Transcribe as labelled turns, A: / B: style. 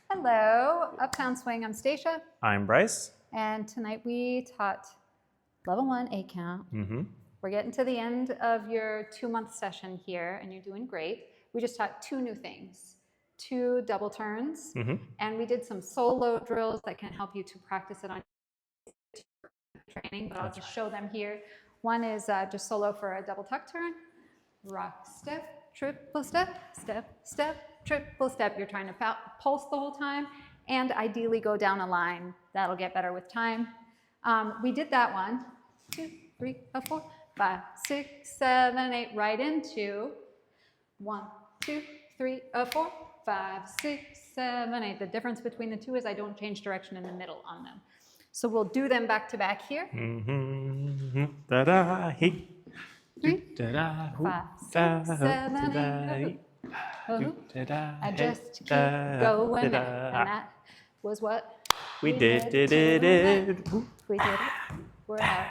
A: Hello, Uptown Swing. I'm Stacia.
B: I'm Bryce.
A: And tonight we taught level 1 8 count. We're getting to the end of your 2-month session here, and you're doing great. We just taught 2 new things, 2 double turns, and we did some solo drills that can help you to practice it on training, but I'll just show them here. One is just solo for a double tuck turn, rock, step, triple step, step, step, triple step. You're trying to pulse the whole time, and ideally go down a line. That'll get better with time. We did that 1, 2, 3, 4, 5, 6, 7, 8, right into 1, 2, 3, 4, 5, 6, 7, 8. The difference between the 2 is I don't change direction in the middle on them. So we'll do them back to back here.
B: Da-da, hey.
A: 3, 5, 6, 7, 8. I just keep going, and that was what
B: we did.
A: We did it. We're out.